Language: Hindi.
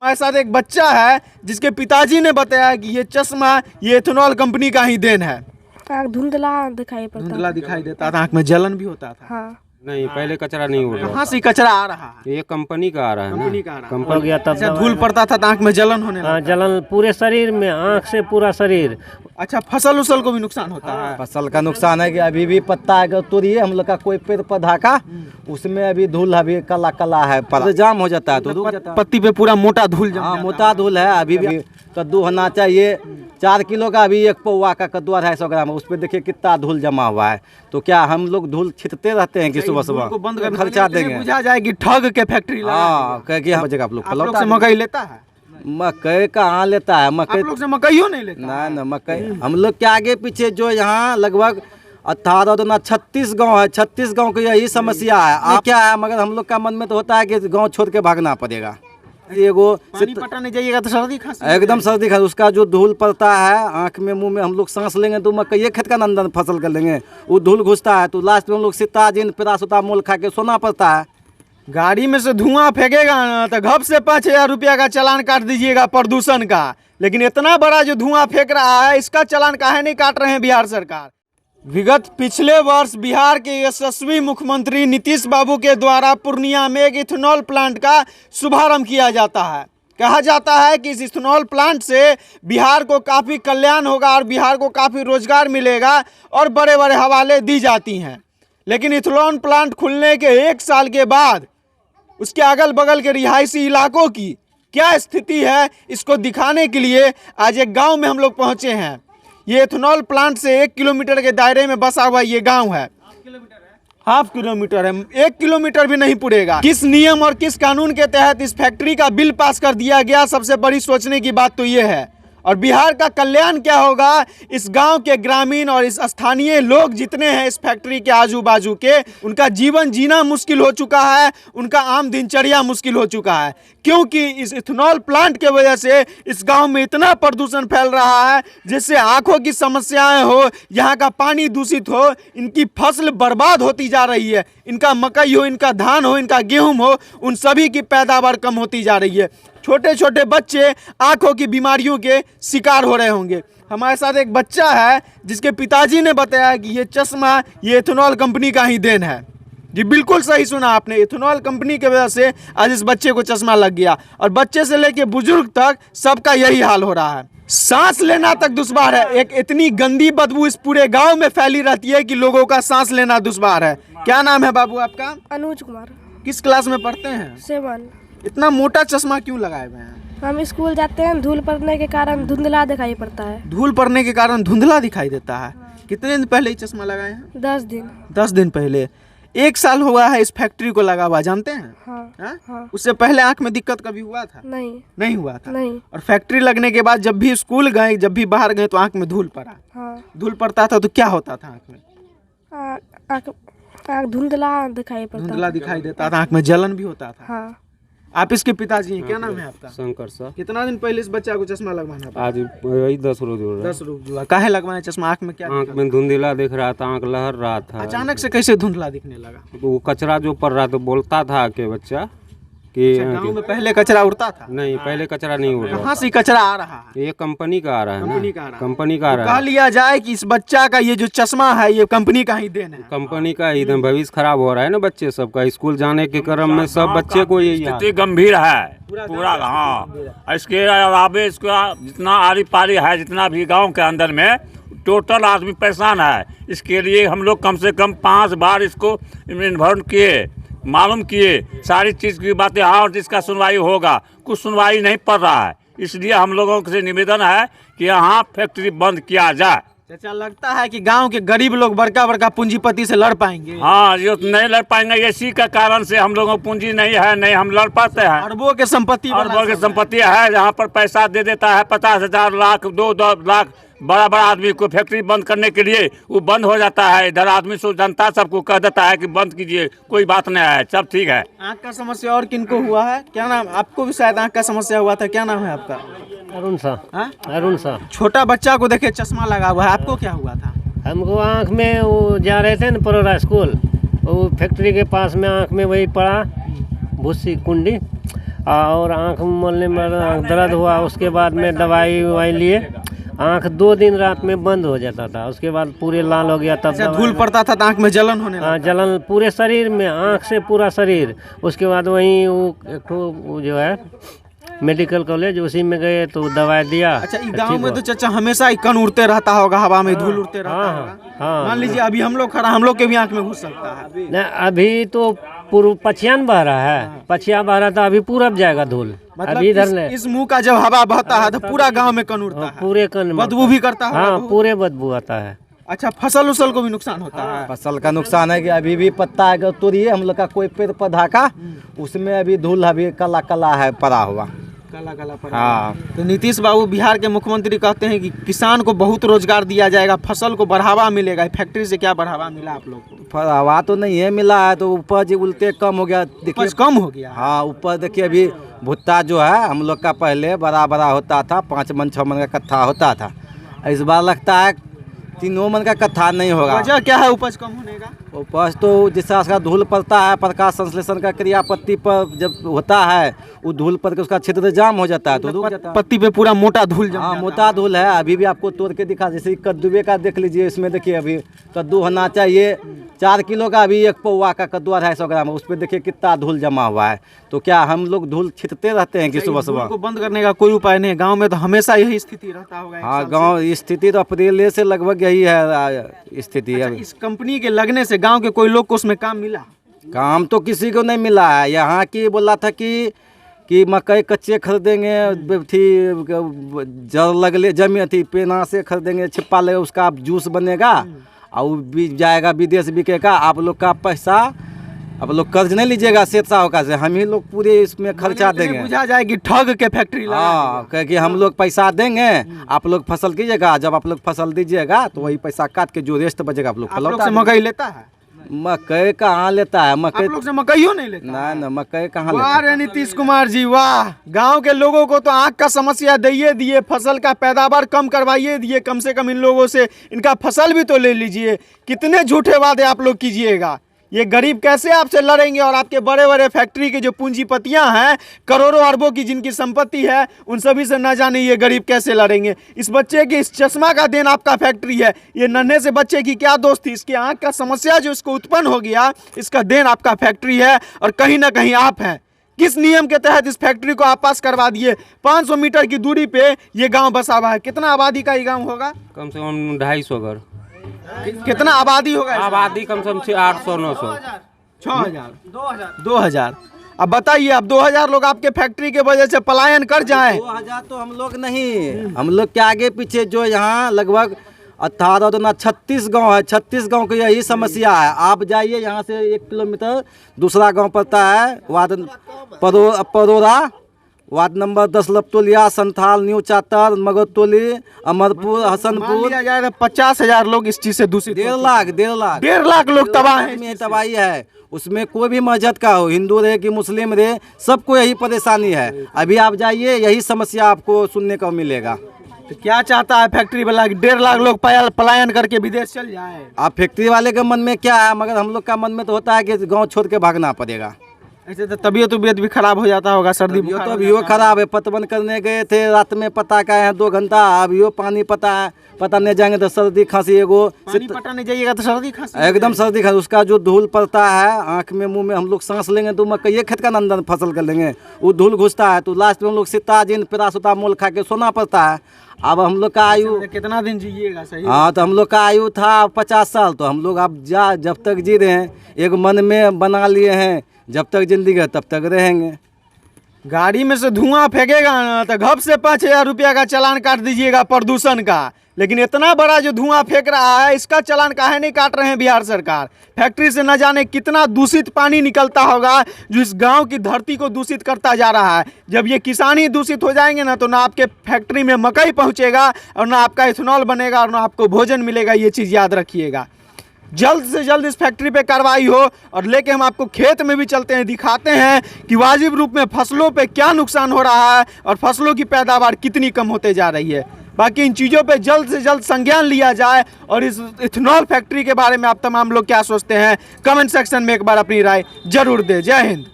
हमारे साथ एक बच्चा है जिसके पिताजी ने बताया कि ये चश्मा ये इथेनॉल कंपनी का ही देन है। आँख धुंधला दिखाई पड़ता धुंधला दिखाई देता था, आंख में जलन भी होता था। हाँ। नहीं, पहले कचरा नहीं उड़ रहा। कहाँ से कचरा आ रहा है? ये कंपनी का आ रहा है ना। कंपनी का आ रहा है। कंपनी गया तब अच्छा, धूल पड़ता था तो आंख में जलन होने लगा। जलन पूरे शरीर में, आँख से पूरा शरीर। अच्छा, फसल उसल को भी नुकसान होता है? फसल का नुकसान है कि अभी भी पत्ता अगर तोड़िए हम लोग का कोई पेड़ पौधा का, उसमें अभी धूल अभी काला काला है, पर जाम हो जाता है तो रुक जाता है। पत्ती पे पूरा मोटा धूल जम हाँ, जाता मोटा धूल है। अभी भी कद्दू होना चाहिए 4 किलो का, अभी 1 पौवा का कद्दू 250 ग्राम, उस पर देखिए कितना धूल जमा हुआ है। तो क्या हम लोग धूल छिटते रहते हैं कि सुबह सुबह को बंद कर खर्चा देंगे? बुझा जाएगी ठग के फैक्ट्री लगा हाँ, कह के बजेगा आप लोग आप लोग से मकई लेता है? मकई कहाँ लेता है? आप मकई लोग से मकईयो नहीं लेता? ना मकई हम लोग के आगे पीछे जो यहाँ लगभग 18 36 गांव है, 36 गांव की यही समस्या है। आप क्या है, मगर हम लोग का मन में तो होता है कि गांव छोड़ के भागना पड़ेगा। एगो पानी पटाने जाइएगा तो सर्दी खांसी एकदम सर्दी खांसी, उसका जो धूल पड़ता है आँख में मुंह में, हम लोग सांस लेंगे तो मकई खेत का अंदर फसल कर लेंगे, वो धूल घुसता है तो लास्ट में हम लोग सिताजिन पैरासिटामोल खा के सोना पड़ता है। गाड़ी में से धुआं फेंकेगा ना तो घप से 5,000 रुपया का चालान काट दीजिएगा प्रदूषण का। लेकिन इतना बड़ा जो धुआं फेंक रहा है, इसका चालान काहे नहीं काट रहे हैं बिहार सरकार? विगत पिछले वर्ष बिहार के यशस्वी मुख्यमंत्री नीतीश बाबू के द्वारा पूर्णिया में एक इथेनॉल प्लांट का शुभारंभ किया जाता है। कहा जाता है कि इस इथेनॉल प्लांट से बिहार को काफ़ी कल्याण होगा और बिहार को काफ़ी रोजगार मिलेगा और बड़े बड़े हवाले दी जाती हैं। लेकिन इथेनॉल प्लांट खुलने के 1 साल के बाद उसके अगल बगल के रिहायशी इलाकों की क्या स्थिति है, इसको दिखाने के लिए आज एक गांव में हम लोग पहुंचे हैं। ये इथेनॉल प्लांट से 1 किलोमीटर के दायरे में बसा हुआ ये गांव है। हाफ किलोमीटर है, 1 किलोमीटर भी नहीं पूरेगा। किस नियम और किस कानून के तहत इस फैक्ट्री का बिल पास कर दिया गया, सबसे बड़ी सोचने की बात तो ये है। और बिहार का कल्याण क्या होगा, इस गांव के ग्रामीण और इस स्थानीय लोग जितने हैं इस फैक्ट्री के आजू बाजू के, उनका जीवन जीना मुश्किल हो चुका है, उनका आम दिनचर्या मुश्किल हो चुका है। क्योंकि इस इथेनॉल प्लांट के वजह से इस गांव में इतना प्रदूषण फैल रहा है जिससे आंखों की समस्याएं हो, यहाँ का पानी दूषित हो, इनकी फसल बर्बाद होती जा रही है। इनका मकई हो, इनका धान हो, इनका गेहूं हो, उन सभी की पैदावार कम होती जा रही है। छोटे छोटे बच्चे आंखों की बीमारियों के शिकार हो रहे होंगे। हमारे साथ एक बच्चा है जिसके पिताजी ने बताया कि ये चश्मा ये इथेनॉल कंपनी का ही देन है। जी बिल्कुल सही सुना आपने, इथेनॉल कंपनी की वजह से आज इस बच्चे को चश्मा लग गया और बच्चे से लेके बुजुर्ग तक सबका यही हाल हो रहा है। सांस लेना तक दुश्वार है। एक इतनी गंदी बदबू इस पूरे गांव में फैली रहती है कि लोगों का सांस लेना दुश्वार है। क्या नाम है बाबू आपका? अनुज कुमार। किस क्लास में पढ़ते हैं? 7। इतना मोटा चश्मा क्यों लगाए हुए हैं? हम स्कूल जाते हैं, धूल पड़ने के कारण धुंधला दिखाई पड़ता है। धूल पड़ने के कारण धुंधला दिखाई देता है। कितने दिन पहले ये चश्मा लगाए हैं? 10 दिन। 10 दिन पहले। 1 साल हुआ है इस फैक्ट्री को लगा हुआ, जानते हैं? हाँ। उससे पहले आंख में दिक्कत कभी हुआ था? नहीं हुआ था। नहीं। और फैक्ट्री लगने के बाद जब भी स्कूल गए, जब भी बाहर गए तो आंख में धूल पड़ा। हाँ। धूल पड़ता था तो क्या होता था आंख में? आँख धुंधला दिखाई पड़ता। धुंधला दिखाई देता था, आंख में जलन भी होता था। हाँ। आप इसके पिताजी हैं, क्या नाम है आपका? शंकर सर। कितना दिन पहले इस बच्चा को चश्मा लगवाना था? आज वही 10 रोज हो रहा है। 10 रोज हुआ। काहे लगवाए चश्मा? आंख में क्या? आँख में धुंधला दिख रहा था, आँख लहर रहा था। अचानक से कैसे धुंधला दिखने लगा? तो वो कचरा जो पड़ रहा था, बोलता था कि बच्चा कि गाँव में पहले कचरा उड़ता था? नहीं, पहले कचरा नहीं उड़ रहा। कहाँ से कचरा आ रहा है? ये कंपनी का आ रहा है ना। कंपनी का आ रहा है। कंपनी का आ रहा कह है। लिया जाए कि इस बच्चा का ये जो चश्मा है ये कंपनी का ही देन है। कंपनी का ही देन। भविष्य खराब हो रहा है ना बच्चे सबका। स्कूल जाने के क्रम में सब बच्चे को यही हाल। स्थिति गंभीर है पूरा। हाँ, इसके अलावा इसका जितना आरी पारी है, जितना भी गांव के अंदर में टोटल आदमी परेशान है। इसके लिए हम लोग कम से कम 5 बार इसको इन्फॉर्म किए, मालूम किए सारी चीज़ की बातें। हाँ, और जिसका सुनवाई होगा, कुछ सुनवाई नहीं पड़ रहा है। इसलिए हम लोगों से निवेदन है कि यहाँ फैक्ट्री बंद किया जाए। चाचा, लगता है कि गांव के गरीब लोग बड़का बड़का पूंजीपति से लड़ पाएंगे? हाँ, ये नहीं लड़ पाएंगे। इसी का कारण से हम लोगों को पूंजी नहीं है, नहीं हम लड़ पाते हैं। अरबों के संपत्ति अरबों की संपत्ति है, जहाँ पर पैसा दे देता है 50,000 लाख 2 लाख बड़ा बड़ा आदमी को फैक्ट्री बंद करने के लिए, वो बंद हो जाता है। इधर आदमी सो जनता सबको कह देता है कि बंद कीजिए, कोई बात नहीं है, सब ठीक है। आँख का समस्या और किनको हुआ है? क्या नाम? आपको भी शायद आँख का समस्या हुआ था, क्या नाम है आपका? अरुण शाह। अरुण शाह। छोटा बच्चा को देखे चश्मा लगा हुआ है, आपको क्या हुआ था? हमको आँख में वो जा रहे थे ना परोरा स्कूल, वो फैक्ट्री के पास में आँख में वही पड़ा भूसी कुंडी, और आँख मलने में आँख दर्द हुआ, उसके बाद में दवाई ववाई लिए, आँख 2 दिन रात में बंद हो जाता था, उसके बाद पूरे लाल हो गया। तब अच्छा, धूल पड़ता था तो आंख में जलन होने लगा। जलन पूरे शरीर में, आँख से पूरा शरीर। उसके बाद वहीं वो एक ठो वो जो है मेडिकल कॉलेज, उसी में गए तो दवाई दिया। अच्छा, इस गांव में तो चाचा हमेशा ही कण उड़ते रहता होगा, हवा में धूल उड़ते रहता होगा। हाँ। मान लीजिए अभी हम लोग खड़ा, हम लोग के भी आंख में घुस सकता है। नहीं, अभी तो पूर्व पछियान बह रहा है, पछिया बह रहा था, अभी पूरब जाएगा धूल। मतलब अभी इधर नहीं, इस मुंह का जब हवा बहता है तो पूरा गांव में कण उड़ता है, पूरे कन बदबू भी करता है। हाँ, पूरे बदबू आता है। अच्छा, फसल उसल को भी नुकसान होता है। फसल का नुकसान है कि अभी भी पत्ता अगर तोड़िए हम लोग का कोई पेड़ पौधा का, उसमें अभी धूल अभी काला काला है पड़ा हुआ। काला काला पड़ा। हाँ, तो नीतीश बाबू बिहार के मुख्यमंत्री कहते हैं कि किसान को बहुत रोजगार दिया जाएगा, फसल को बढ़ावा मिलेगा। फैक्ट्री से क्या बढ़ावा मिला आप लोग को? पर हवा तो नहीं है मिला है, तो उपज उल्टे कम हो गया। देखिए उपज कम हो गया। हाँ, ऊपर देखिए अभी भुट्टा जो है हम लोग का पहले बड़ा बड़ा होता था, 5 मन 6 मन का कट्ठा होता था। इस बार लगता है 3 मन का कट्ठा नहीं होगा। वजह क्या है उपज कम होने का? उपज तो जिस तरह का धूल पड़ता है, प्रकाश संश्लेषण का क्रिया पत्ती पर जब होता है, वो धूल पर के उसका छिद्र जाम हो जाता है तो रुक जाता है। पत्ती पे पूरा मोटा धूल जम हाँ, जाता मोटा धूल है। अभी भी आपको तोड़ के दिखा, जैसे कद्दूए का देख लीजिए, इसमें देखिए अभी कद्दू होना चाहिए 4 किलो का, अभी 1 पौवा का कद्दू 250 ग्राम, उस पर देखिए कितना धूल जमा हुआ है। तो क्या हम लोग धूल छिटते रहते हैं कि सुबह धूल सुबह? को बंद करने का कोई उपाय नहीं है। गांव में तो हमेशा यही स्थिति रहता होगा। एक हाँ, साल गांव स्थिति तो अप्रैल से लगभग यही है स्थिति। से। इस कंपनी के लगने से गांव के कोई लोग को उसमें काम मिला? काम तो किसी को नहीं मिला है। यहाँ की बोला था कि मकई कच्चे खरीदेंगे, थी जड़ लगले जमी थी पेना से खरीदेंगे, छिप्पा लगे, उसका जूस बनेगा और वो बीज जाएगा विदेश बिकेगा। आप लोग का पैसा आप लोग कर्ज नहीं लीजिएगा सेठ साहूकार से, हम ही लोग पूरे इसमें खर्चा देंगे। बुझा जाए कि ठग के फैक्ट्री लगा हाँ, कह कि हम लोग पैसा देंगे, आप लोग फसल कीजिएगा, जब आप लोग फसल दीजिएगा तो वही पैसा काट के जो रेस्ट बचेगा आप लोग आप लोग लौटा से मकई लेता है? मकई कहाँ लेता है? आप मकई लोग से मकईयो नहीं लेता? ना मकई कहाँ लेता वाह रे नीतीश कुमार जी, वाह। गांव के लोगों को तो आंख का समस्या दिए दिए, फसल का पैदावार कम करवाइए दिए, कम से कम इन लोगों से इनका फसल भी तो ले लीजिए। कितने झूठे वादे आप लोग कीजिएगा। ये गरीब कैसे आपसे लड़ेंगे? और आपके बड़े बड़े फैक्ट्री के जो पूंजीपतियां हैं, करोड़ों अरबों की जिनकी संपत्ति है, उन सभी से न जाने ये गरीब कैसे लड़ेंगे। इस बच्चे के इस चश्मा का देन आपका फैक्ट्री है। ये नन्हे से बच्चे की क्या दोस्त थी? इसकी आंख का समस्या जो इसको उत्पन्न हो गया, इसका देन आपका फैक्ट्री है और कहीं ना कहीं आप हैं। किस नियम के तहत इस फैक्ट्री को आप पास करवा दिए? 500 मीटर की दूरी पे ये गांव बसा हुआ है। कितना आबादी का ये गांव होगा? कम से कम 250 घर। कितना आबादी होगा? आबादी कम से कम 800-900। 6000 2000। अब बताइए, अब 2000 लोग आपके फैक्ट्री के वजह से पलायन कर जाएं। 2000 तो हम लोग नहीं, हम लोग के आगे पीछे जो यहाँ लगभग 18 तो ना 36 गांव है। 36 गांव की यही समस्या है। आप जाइए यहाँ से 1 किलोमीटर दूसरा गांव पड़ता है, ward Parora, ward number 10 Laptoliya, Santhal, new Chatar, Magartoli, Amarpur, Hasanpur. लिया जाए तो 50,000 लोग इस चीज से दूषित। 1.5 लाख लोग तबाह हैं। में तबाही है। उसमें कोई भी मस्जिद का हो, हिंदू रहे कि मुस्लिम रहे, सबको यही परेशानी है। अभी आप जाइए, यही समस्या आपको सुनने को मिलेगा। तो क्या चाहता है फैक्ट्री वाला? 1.5 लाख लोग पलायन करके विदेश चल जाए। आप फैक्ट्री वाले के मन में क्या है, मगर हम लोग का मन में तो होता है कि गांव छोड़ के भागना पड़ेगा। ऐसे तो तबीयत भी खराब हो जाता होगा, सर्दी बुखार तो हो अभी वो खराब है। पतवन करने गए थे रात में, पता का है 2 घंटा, अभी वो पानी पता नहीं जाएंगे तो सर्दी खांसी एगो पानी पटाने जाइएगा तो सर्दी खांसी एकदम सर्दी खांसी। उसका जो धूल पड़ता है आँख में मुंह में, हम लोग सांस लेंगे तो मकई खेत का नंदन फसल कर लेंगे, वो धूल घुसता है तो लास्ट में हम लोग सिताजिन पैरासिटामोल खा के सोना पड़ता है। अब हम लोग का आयु कितना दिन जिएगा? सही। हाँ, तो हम लोग का आयु था 50 साल, तो हम लोग अब जब तक जी रहे हैं, एक मन में बना लिए हैं, जब तक जिंदगी है तब तक रहेंगे। गाड़ी में से धुआं फेंकेगा ना तो घप से 5000 रुपया का चालान काट दीजिएगा प्रदूषण का। लेकिन इतना बड़ा जो धुआं फेंक रहा है, इसका चालान काहे नहीं काट रहे हैं बिहार सरकार? फैक्ट्री से न जाने कितना दूषित पानी निकलता होगा जो इस गांव की धरती को दूषित करता जा रहा है। जब ये किसान ही दूषित हो जाएंगे ना, तो ना आपके फैक्ट्री में मकई पहुंचेगा और ना आपका इथेनॉल बनेगा और ना आपको भोजन मिलेगा। ये चीज़ याद रखिएगा। जल्द से जल्द इस फैक्ट्री पे कार्रवाई हो और लेके हम आपको खेत में भी चलते हैं, दिखाते हैं कि वाजिब रूप में फसलों पे क्या नुकसान हो रहा है और फसलों की पैदावार कितनी कम होते जा रही है। बाकी इन चीज़ों पे जल्द से जल्द संज्ञान लिया जाए। और इस इथेनॉल फैक्ट्री के बारे में आप तमाम लोग क्या सोचते हैं, कमेंट सेक्शन में एक बार अपनी राय जरूर दें। जय हिंद।